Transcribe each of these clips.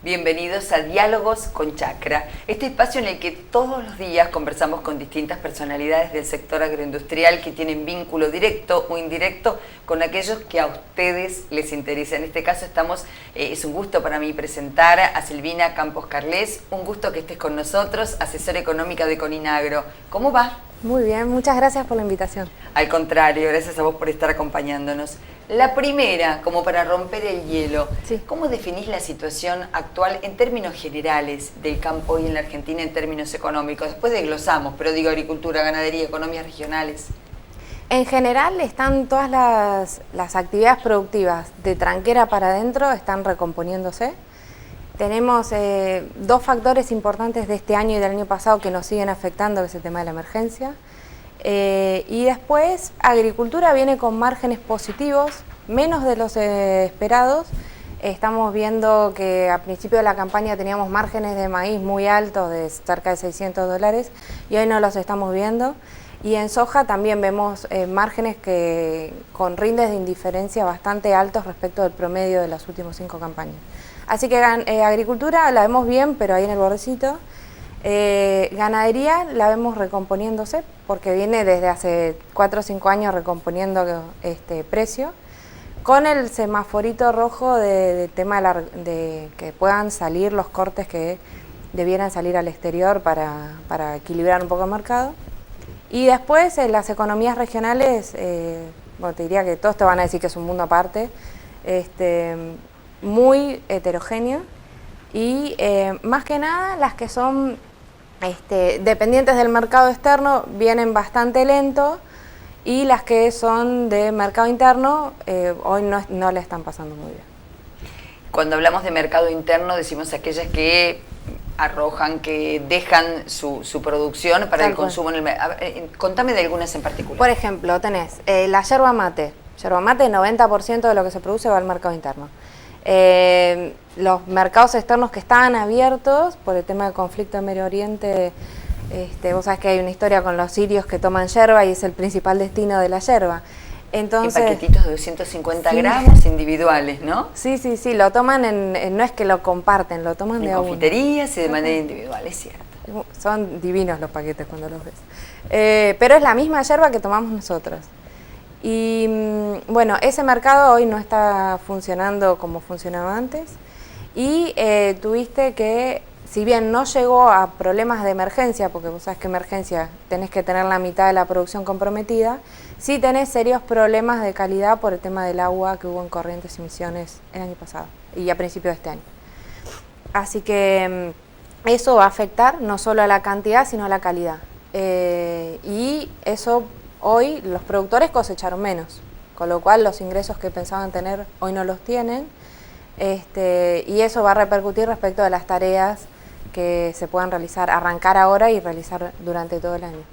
Bienvenidos a Diálogos con Chacra, este espacio en el que todos los días conversamos con distintas personalidades del sector agroindustrial que tienen vínculo directo o indirecto con aquellos que a ustedes les interesa. En este caso es un gusto para mí presentar a Silvina Campos Carles, un gusto que estés con nosotros, asesora económica de Coninagro. ¿Cómo va? Muy bien, muchas gracias por la invitación. Al contrario, gracias a vos por estar acompañándonos. La primera, como para romper el hielo, sí. ¿Cómo definís la situación actual en términos generales del campo hoy en la Argentina en términos económicos? Después desglosamos, pero digo agricultura, ganadería, economías regionales. En general están todas las actividades productivas de tranquera para adentro están recomponiéndose. Tenemos dos factores importantes de este año y del año pasado que nos siguen afectando, que es el tema de la emergencia. Y después, agricultura viene con márgenes positivos, menos de los esperados. Estamos viendo que a principio de la campaña teníamos márgenes de maíz muy altos, de cerca de $600, y hoy no los estamos viendo. Y en soja también vemos márgenes con rindes de indiferencia bastante altos respecto del promedio de las últimas 5 campañas. Así que agricultura la vemos bien, pero ahí en el bordecito. Ganadería la vemos recomponiéndose, porque viene desde hace 4 o 5 años recomponiendo precio, con el semaforito rojo del tema de que puedan salir los cortes que debieran salir al exterior para equilibrar un poco el mercado. Y después las economías regionales, bueno, te diría que todos te van a decir que es un mundo aparte, muy heterogéneo, y más que nada las que son dependientes del mercado externo vienen bastante lento, y las que son de mercado interno hoy no le están pasando muy bien. Cuando hablamos de mercado interno decimos aquellas que arrojan, que dejan su producción para el consumo en el mercado. Contame de algunas en particular. Por ejemplo, tenés la yerba mate. Yerba mate, 90% de lo que se produce va al mercado interno. Los mercados externos que estaban abiertos por el tema del conflicto en Medio Oriente, vos sabés que hay una historia con los sirios que toman yerba y es el principal destino de la yerba. Entonces, en paquetitos de 250 gramos individuales, ¿no? Sí, lo toman no es que lo comparten, lo toman de a uno. En confiterías y de manera individual, es cierto. Son divinos los paquetes cuando los ves. Pero es la misma yerba que tomamos nosotros. Y bueno, ese mercado hoy no está funcionando como funcionaba antes, y tuviste que, si bien no llegó a problemas de emergencia, porque vos sabés que emergencia tenés que tener la mitad de la producción comprometida, sí tenés serios problemas de calidad por el tema del agua que hubo en Corrientes y Misiones el año pasado y a principios de este año. Así que eso va a afectar no solo a la cantidad, sino a la calidad. Y eso, hoy los productores cosecharon menos, con lo cual los ingresos que pensaban tener hoy no los tienen, y eso va a repercutir respecto de las tareas que se puedan realizar, arrancar ahora y realizar durante todo el año.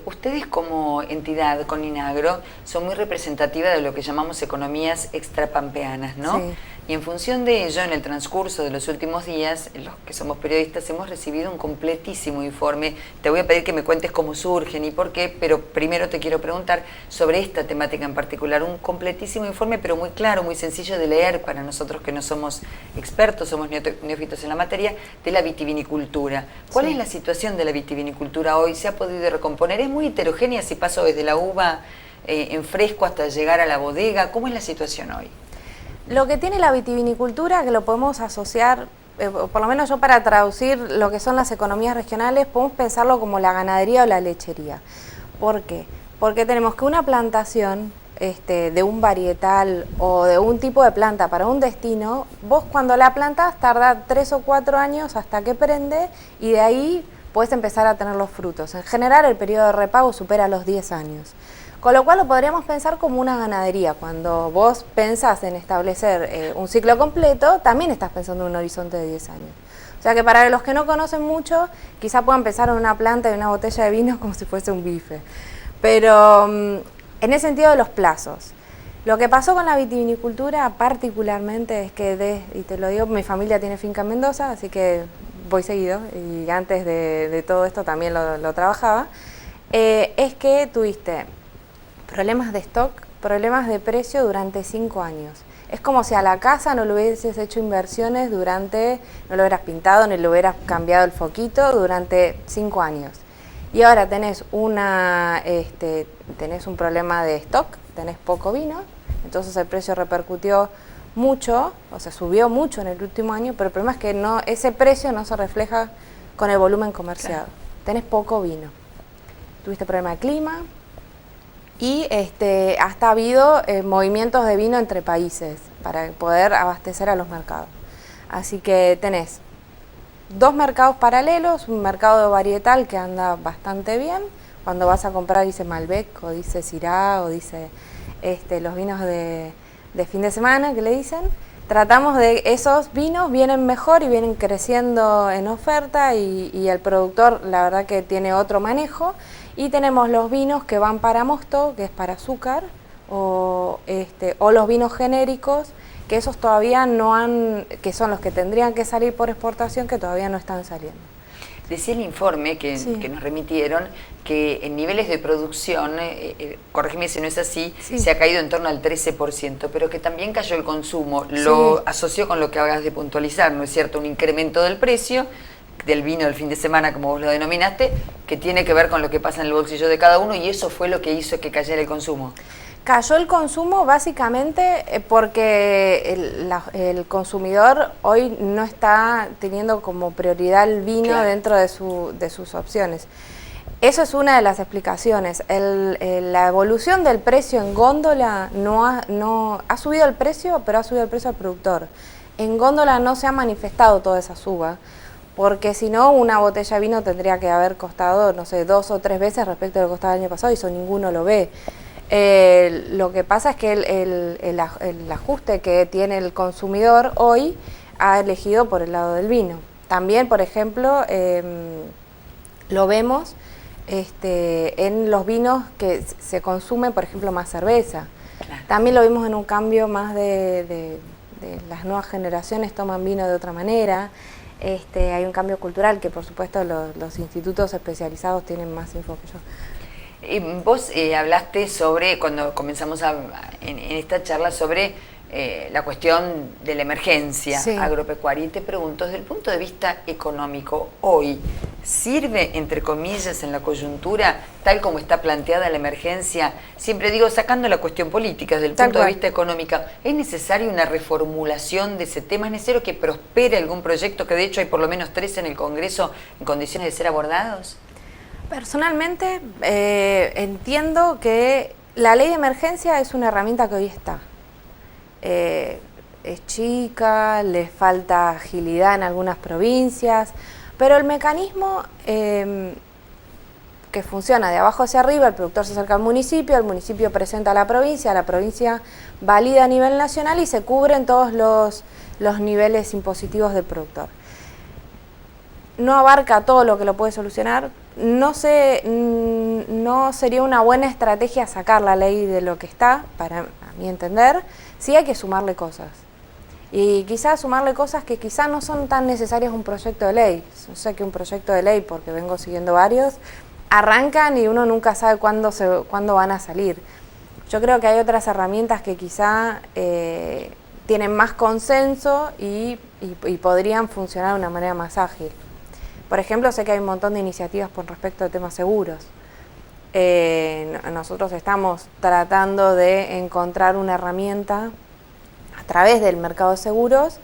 Ustedes como entidad, Coninagro, son muy representativas de lo que llamamos economías extrapampeanas, ¿no? Sí. Y en función de ello, en el transcurso de los últimos días, los que somos periodistas hemos recibido un completísimo informe. Te voy a pedir que me cuentes cómo surgen y por qué, pero primero te quiero preguntar sobre esta temática en particular. Un completísimo informe, pero muy claro, muy sencillo de leer para nosotros que no somos expertos, somos neófitos en la materia, de la vitivinicultura. ¿Cuál es la situación de la vitivinicultura hoy? ¿Se ha podido recomponer? ¿Es muy heterogénea si paso desde la uva en fresco hasta llegar a la bodega? ¿Cómo es la situación hoy? Lo que tiene la vitivinicultura, que lo podemos asociar, por lo menos yo para traducir lo que son las economías regionales, podemos pensarlo como la ganadería o la lechería. ¿Por qué? Porque tenemos que una plantación de un varietal o de un tipo de planta para un destino, vos cuando la plantás tarda 3 o 4 años hasta que prende, y de ahí podés empezar a tener los frutos. En general el periodo de repago supera los 10 años. Con lo cual lo podríamos pensar como una ganadería. Cuando vos pensás en establecer un ciclo completo, también estás pensando en un horizonte de 10 años. O sea que para los que no conocen mucho, quizá puedan pensar en una planta y una botella de vino como si fuese un bife. Pero en el sentido de los plazos. Lo que pasó con la vitivinicultura particularmente es que, y te lo digo, mi familia tiene finca en Mendoza, así que voy seguido, y antes de todo esto también lo trabajaba, es que tuviste problemas de stock, problemas de precio durante 5 años. Es como si a la casa no le hubieses hecho inversiones durante, no lo hubieras pintado ni le hubieras cambiado el foquito durante 5 años. Y ahora tenés tenés un problema de stock, tenés poco vino, entonces el precio repercutió mucho, o sea, subió mucho en el último año, pero el problema es que ese precio no se refleja con el volumen comerciado. Claro. Tenés poco vino. Tuviste problema de clima y hasta ha habido movimientos de vino entre países para poder abastecer a los mercados. Así que tenés 2 mercados paralelos, un mercado de varietal que anda bastante bien. Cuando vas a comprar dice Malbec o dice Syrah o dice los vinos de fin de semana que le dicen. Tratamos de esos vinos vienen mejor y vienen creciendo en oferta y el productor la verdad que tiene otro manejo. Y tenemos los vinos que van para mosto, que es para azúcar, o los vinos genéricos, que esos todavía que son los que tendrían que salir por exportación, que todavía no están saliendo. Decía el informe que nos remitieron que en niveles de producción, corrígeme si no es así, se ha caído en torno al 13%, pero que también cayó el consumo. Lo asoció con lo que acabas de puntualizar, ¿no es cierto? Un incremento del precio del vino del fin de semana, como vos lo denominaste, que tiene que ver con lo que pasa en el bolsillo de cada uno, y eso fue lo que hizo que cayera el consumo. Cayó el consumo básicamente porque el consumidor hoy no está teniendo como prioridad el vino dentro de sus opciones. Eso es una de las explicaciones. La evolución del precio en góndola no ha subido el precio, pero ha subido el precio al productor. En góndola no se ha manifestado toda esa suba, porque si no, una botella de vino tendría que haber costado, no sé, 2 o 3 veces respecto a lo que costaba el año pasado, y eso ninguno lo ve. Lo que pasa es que el ajuste que tiene el consumidor hoy ha elegido por el lado del vino. También, por ejemplo, lo vemos en los vinos que se consumen, por ejemplo, más cerveza. Claro. También lo vimos en un cambio más de las nuevas generaciones toman vino de otra manera. Hay un cambio cultural que, por supuesto, los institutos especializados tienen más info que yo. Vos hablaste sobre, cuando comenzamos en esta charla, sobre la cuestión de la emergencia agropecuaria, y te pregunto, desde el punto de vista económico, hoy, ¿sirve, entre comillas, en la coyuntura, tal como está planteada la emergencia? Siempre digo, sacando la cuestión política, desde el punto de vista económico, ¿es necesaria una reformulación de ese tema? ¿Es necesario que prospere algún proyecto, que de hecho hay por lo menos 3 en el Congreso en condiciones de ser abordados? Personalmente entiendo que la ley de emergencia es una herramienta que hoy está. Es chica, le falta agilidad en algunas provincias, pero el mecanismo que funciona de abajo hacia arriba, el productor se acerca al municipio, el municipio presenta a la provincia valida a nivel nacional y se cubren todos los niveles impositivos del productor. No abarca todo lo que lo puede solucionar. No sería una buena estrategia sacar la ley de lo que está, para mi entender. Sí hay que sumarle cosas. Y quizás sumarle cosas que quizás no son tan necesarias un proyecto de ley. Yo sé que un proyecto de ley, porque vengo siguiendo varios, arrancan y uno nunca sabe cuándo van a salir. Yo creo que hay otras herramientas que quizá tienen más consenso y podrían funcionar de una manera más ágil. Por ejemplo, sé que hay un montón de iniciativas con respecto a temas seguros. Nosotros estamos tratando de encontrar una herramienta a través del mercado de seguros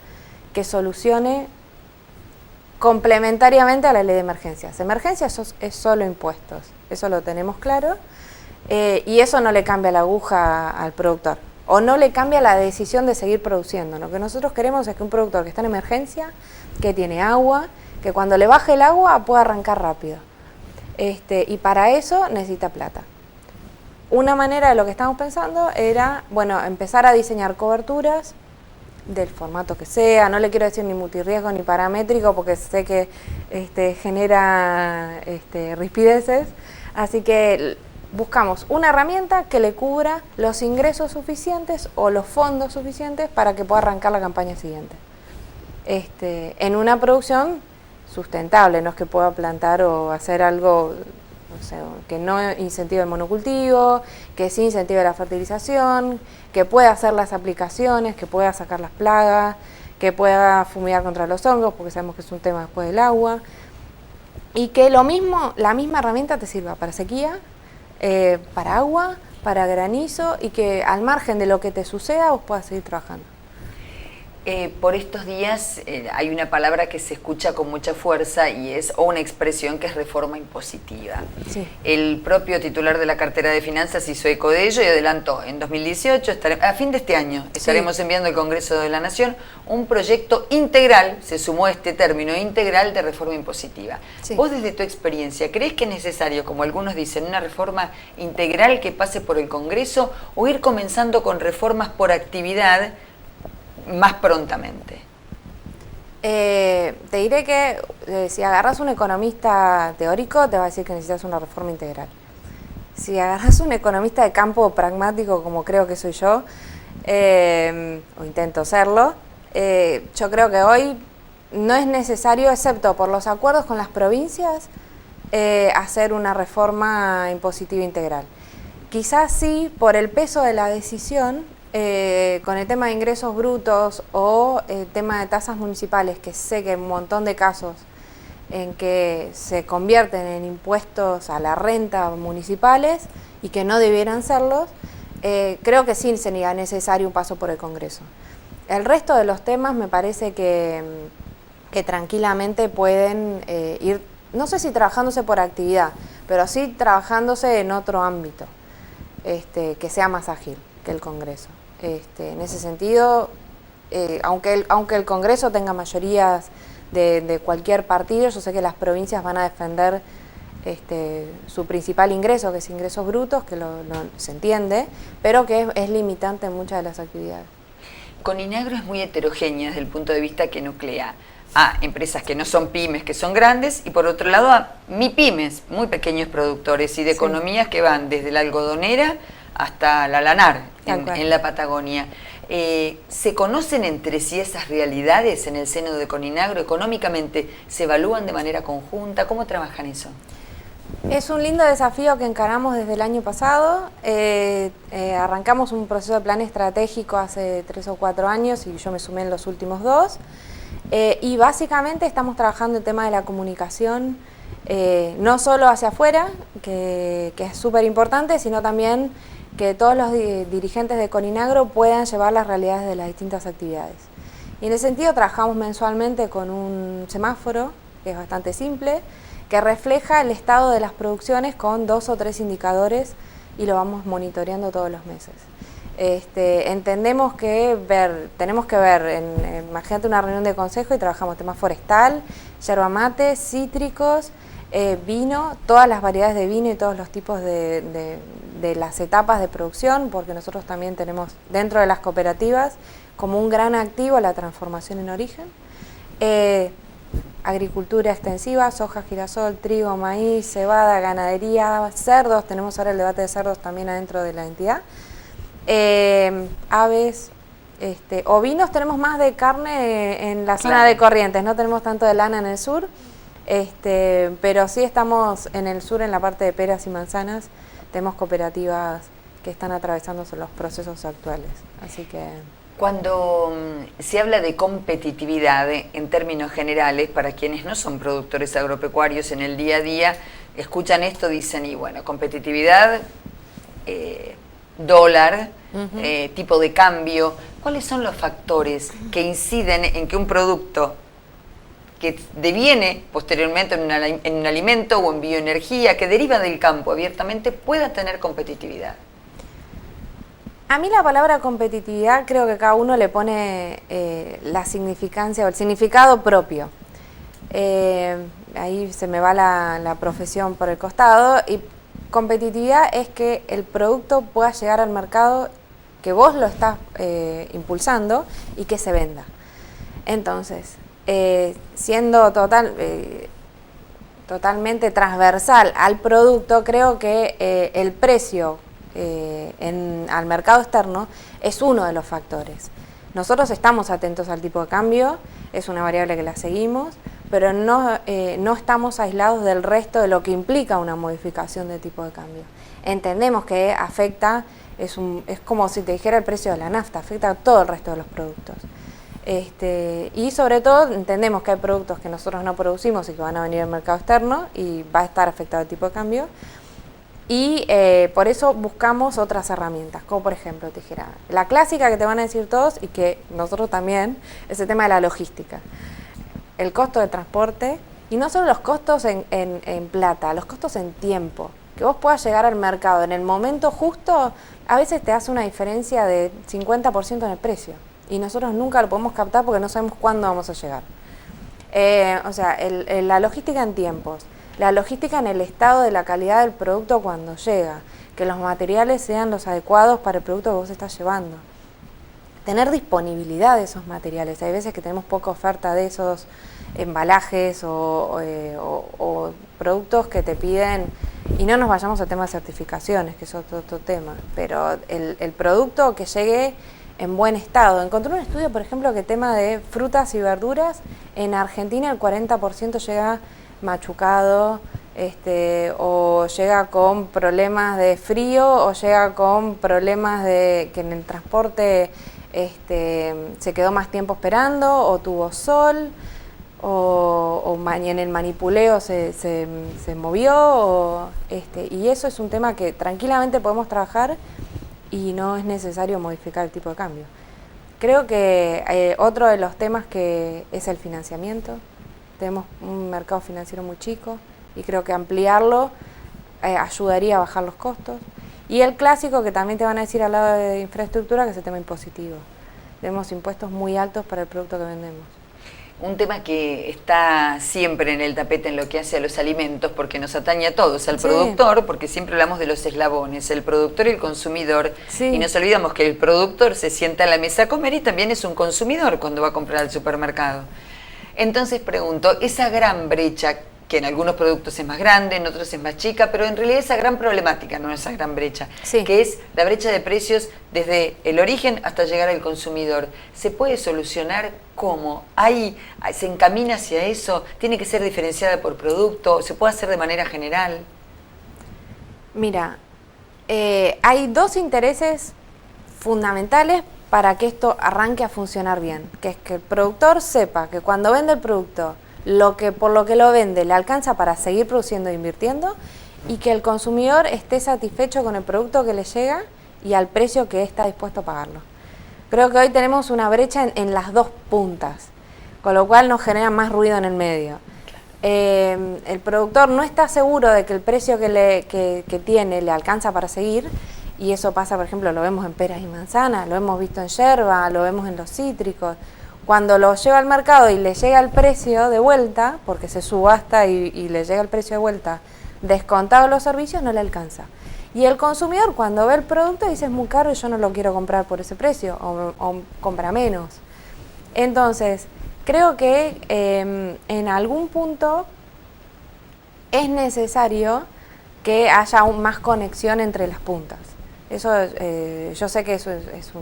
que solucione complementariamente a la ley de emergencias. Emergencia es solo impuestos, eso lo tenemos claro, y eso no le cambia la aguja al productor, o no le cambia la decisión de seguir produciendo. Lo que nosotros queremos es que un productor que está en emergencia, que tiene agua, que cuando le baje el agua pueda arrancar rápido. Y para eso necesita plata. Una manera de lo que estamos pensando era, empezar a diseñar coberturas del formato que sea. No le quiero decir ni multirriesgo ni paramétrico porque sé que genera rispideces. Así que buscamos una herramienta que le cubra los ingresos suficientes o los fondos suficientes para que pueda arrancar la campaña siguiente. En una producción sustentable, no es que pueda plantar o hacer algo o sea, que no incentive el monocultivo, que sí incentive la fertilización, que pueda hacer las aplicaciones, que pueda sacar las plagas, que pueda fumigar contra los hongos, porque sabemos que es un tema después del agua, y que lo mismo, la misma herramienta te sirva para sequía, para agua, para granizo, y que al margen de lo que te suceda vos puedas seguir trabajando. Por estos días hay una palabra que se escucha con mucha fuerza o una expresión que es reforma impositiva. Sí. El propio titular de la cartera de finanzas hizo eco de ello y adelantó, en 2018, a fin de este año, estaremos enviando al Congreso de la Nación un proyecto integral, se sumó este término integral de reforma impositiva. Sí. Vos desde tu experiencia, ¿crees que es necesario, como algunos dicen, una reforma integral que pase por el Congreso o ir comenzando con reformas por actividad más prontamente? Te diré que si agarras un economista teórico te va a decir que necesitas una reforma integral. Si agarras un economista de campo pragmático, como creo que soy yo, o intento serlo, yo creo que hoy no es necesario, excepto por los acuerdos con las provincias, hacer una reforma impositiva integral. Quizás sí, por el peso de la decisión, con el tema de ingresos brutos o el tema de tasas municipales, que sé que hay un montón de casos en que se convierten en impuestos a la renta municipales y que no debieran serlos, creo que sí sería necesario un paso por el Congreso. El resto de los temas me parece que tranquilamente pueden ir, no sé si trabajándose por actividad, pero sí trabajándose en otro ámbito, que sea más ágil que el Congreso. En ese sentido, aunque el Congreso tenga mayorías de cualquier partido, yo sé que las provincias van a defender su principal ingreso, que es ingresos brutos, que se entiende, pero que es limitante en muchas de las actividades. Coninagro es muy heterogénea desde el punto de vista que nuclea a empresas que no son pymes, que son grandes, y por otro lado a MIPYMES, muy pequeños productores, y de economías que van desde la algodonera hasta la lanar en la Patagonia. ¿Se conocen entre sí esas realidades en el seno de Coninagro? ¿Económicamente se evalúan de manera conjunta? ¿Cómo trabajan eso? Es un lindo desafío que encaramos desde el año pasado. Arrancamos un proceso de plan estratégico hace 3 o 4 años y yo me sumé en los últimos 2. Y básicamente estamos trabajando el tema de la comunicación, no solo hacia afuera, que es súper importante, sino también que todos los dirigentes de Coninagro puedan llevar las realidades de las distintas actividades. Y en ese sentido trabajamos mensualmente con un semáforo, que es bastante simple, que refleja el estado de las producciones con 2 o 3 indicadores y lo vamos monitoreando todos los meses. Entendemos que tenemos que ver, imagínate una reunión de consejo y trabajamos tema forestal, yerba mate, cítricos, vino, todas las variedades de vino y todos los tipos de las etapas de producción, porque nosotros también tenemos dentro de las cooperativas como un gran activo la transformación en origen. Agricultura extensiva, soja, girasol, trigo, maíz, cebada, ganadería, cerdos, tenemos ahora el debate de cerdos también adentro de la entidad. Aves, ovinos tenemos más de carne en la zona de Corrientes, no tenemos tanto de lana en el sur, pero sí estamos en el sur, en la parte de peras y manzanas, tenemos cooperativas que están atravesando los procesos actuales, así que... Cuando se habla de competitividad en términos generales, para quienes no son productores agropecuarios en el día a día, escuchan esto, dicen, y bueno, competitividad, dólar, tipo de cambio. ¿Cuáles son los factores que inciden en que un producto que deviene posteriormente en un alimento o en bioenergía, que deriva del campo abiertamente, pueda tener competitividad? A mí la palabra competitividad creo que cada uno le pone la significancia o el significado propio. Ahí se me va la profesión por el costado, y competitividad es que el producto pueda llegar al mercado, que vos lo estás impulsando y que se venda. Entonces, siendo totalmente transversal al producto, creo que el precio al mercado externo es uno de los factores. Nosotros estamos atentos al tipo de cambio, es una variable que la seguimos, pero no estamos aislados del resto de lo que implica una modificación de tipo de cambio. Entendemos que afecta, es como si te dijera el precio de la nafta, afecta a todo el resto de los productos. Y sobre todo entendemos que hay productos que nosotros no producimos y que van a venir al mercado externo y va a estar afectado el tipo de cambio. Y por eso buscamos otras herramientas, como por ejemplo, te dijera, la clásica que te van a decir todos y que nosotros también, es el tema de la logística. El costo de transporte, y no solo los costos en plata, los costos en tiempo. Que vos puedas llegar al mercado en el momento justo, a veces te hace una diferencia de 50% en el precio. Y nosotros nunca lo podemos captar porque no sabemos cuándo vamos a llegar. La logística en tiempos. La logística en el estado de la calidad del producto cuando llega, que los materiales sean los adecuados para el producto que vos estás llevando. Tener disponibilidad de esos materiales. Hay veces que tenemos poca oferta de esos embalajes o productos que te piden, y no nos vayamos al tema de certificaciones, que es otro tema, pero el producto que llegue en buen estado. Encontré un estudio, por ejemplo, que el tema de frutas y verduras, en Argentina el 40% llega machucado, o llega con problemas de frío, o llega con problemas de que en el transporte se quedó más tiempo esperando, o tuvo sol, o en el manipuleo se movió, y eso es un tema que tranquilamente podemos trabajar y no es necesario modificar el tipo de cambio. Creo que otro de los temas que es el financiamiento. Tenemos un mercado financiero muy chico y creo que ampliarlo ayudaría a bajar los costos. Y el clásico que también te van a decir al lado de infraestructura, que es el tema impositivo. Tenemos impuestos muy altos para el producto que vendemos. Un tema que está siempre en el tapete en lo que hace a los alimentos, porque nos atañe a todos, al productor, porque siempre hablamos de los eslabones, el productor y el consumidor, y nos olvidamos que el productor se sienta a la mesa a comer y también es un consumidor cuando va a comprar al supermercado. Entonces pregunto, esa gran brecha, que en algunos productos es más grande, en otros es más chica, pero en realidad esa gran problemática, no esa gran brecha, que es la brecha de precios desde el origen hasta llegar al consumidor, ¿se puede solucionar cómo? ¿Se encamina hacia eso? ¿Tiene que ser diferenciada por producto? ¿Se puede hacer de manera general? Mira, hay dos intereses fundamentales para que esto arranque a funcionar bien, que es que el productor sepa que cuando vende el producto, por lo que lo vende le alcanza para seguir produciendo e invirtiendo, y que el consumidor esté satisfecho con el producto que le llega y al precio que está dispuesto a pagarlo. Creo que hoy tenemos una brecha en las dos puntas, con lo cual nos genera más ruido en el medio. El productor no está seguro de que el precio que tiene le alcanza para seguir, y eso pasa, por ejemplo, lo vemos en peras y manzanas, lo hemos visto en yerba, lo vemos en los cítricos. Cuando lo lleva al mercado y le llega el precio de vuelta, porque se subasta y le llega el precio de vuelta, descontado los servicios, no le alcanza. Y el consumidor, cuando ve el producto, dice: es muy caro y yo no lo quiero comprar por ese precio, o compra menos. Entonces, creo que en algún punto es necesario que haya aún más conexión entre las puntas. Eso yo sé que eso es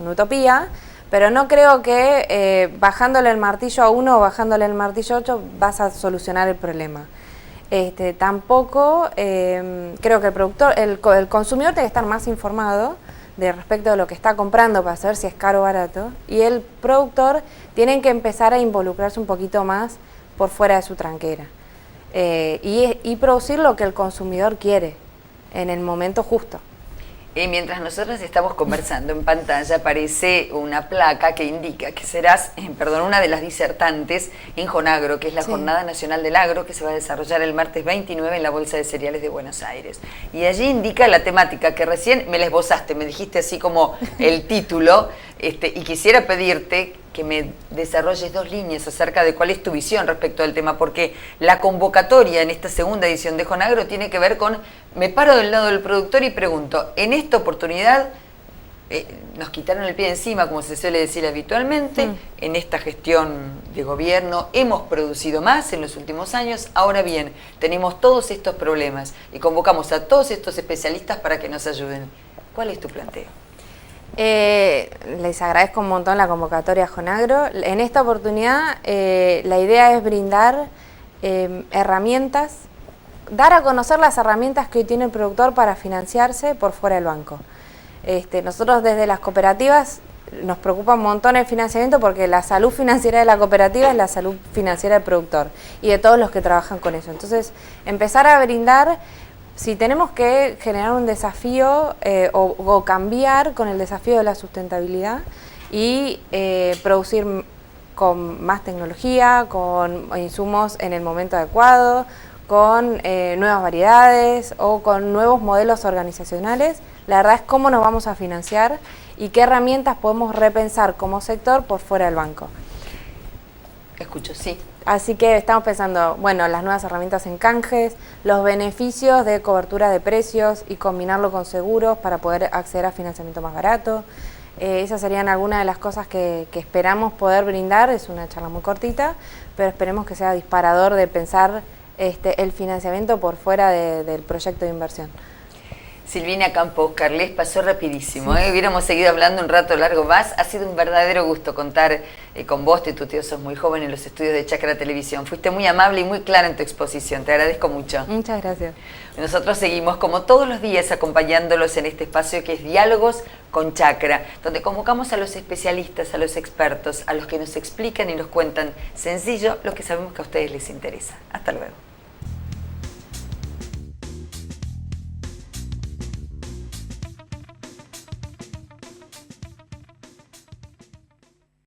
una utopía, pero no creo que bajándole el martillo a uno o bajándole el martillo a otro vas a solucionar el problema. Tampoco creo que el consumidor tiene que estar más informado respecto de lo que está comprando para saber si es caro o barato, y el productor tiene que empezar a involucrarse un poquito más por fuera de su tranquera y producir lo que el consumidor quiere en el momento justo. Mientras nosotros estamos conversando, en pantalla aparece una placa que indica que serás, una de las disertantes en Jonagro, que es la Jornada Nacional del Agro, que se va a desarrollar el martes 29 en la Bolsa de Cereales de Buenos Aires. Y allí indica la temática que recién me la esbozaste, me dijiste así como el título, y quisiera pedirte que me desarrolles 2 líneas acerca de cuál es tu visión respecto al tema, porque la convocatoria en esta segunda edición de Jonagro tiene que ver con, me paro del lado del productor y pregunto, en esta oportunidad nos quitaron el pie encima, como se suele decir habitualmente, en esta gestión de gobierno hemos producido más en los últimos años, ahora bien, tenemos todos estos problemas y convocamos a todos estos especialistas para que nos ayuden. ¿Cuál es tu planteo? Les agradezco un montón la convocatoria a Jonagro. En esta oportunidad la idea es brindar herramientas, dar a conocer las herramientas que hoy tiene el productor para financiarse por fuera del banco. Nosotros desde las cooperativas nos preocupa un montón el financiamiento porque la salud financiera de la cooperativa es la salud financiera del productor y de todos los que trabajan con eso. Entonces, empezar a brindar, si tenemos que generar un desafío o cambiar con el desafío de la sustentabilidad y producir con más tecnología, con insumos en el momento adecuado, con nuevas variedades o con nuevos modelos organizacionales, la verdad es cómo nos vamos a financiar y qué herramientas podemos repensar como sector por fuera del banco. Escucho, sí. Así que estamos pensando, bueno, las nuevas herramientas en canjes, los beneficios de cobertura de precios y combinarlo con seguros para poder acceder a financiamiento más barato. Esas serían algunas de las cosas que esperamos poder brindar. Es una charla muy cortita, pero esperemos que sea disparador de pensar el financiamiento por fuera del proyecto de inversión. Silvina Campos Carles, pasó rapidísimo, hubiéramos seguido hablando un rato largo más. Ha sido un verdadero gusto contar con vos, tu tío sos muy joven en los estudios de Chacra Televisión. Fuiste muy amable y muy clara en tu exposición, te agradezco mucho. Muchas gracias. Nosotros seguimos como todos los días acompañándolos en este espacio que es Diálogos con Chacra, donde convocamos a los especialistas, a los expertos, a los que nos explican y nos cuentan sencillo lo que sabemos que a ustedes les interesa. Hasta luego.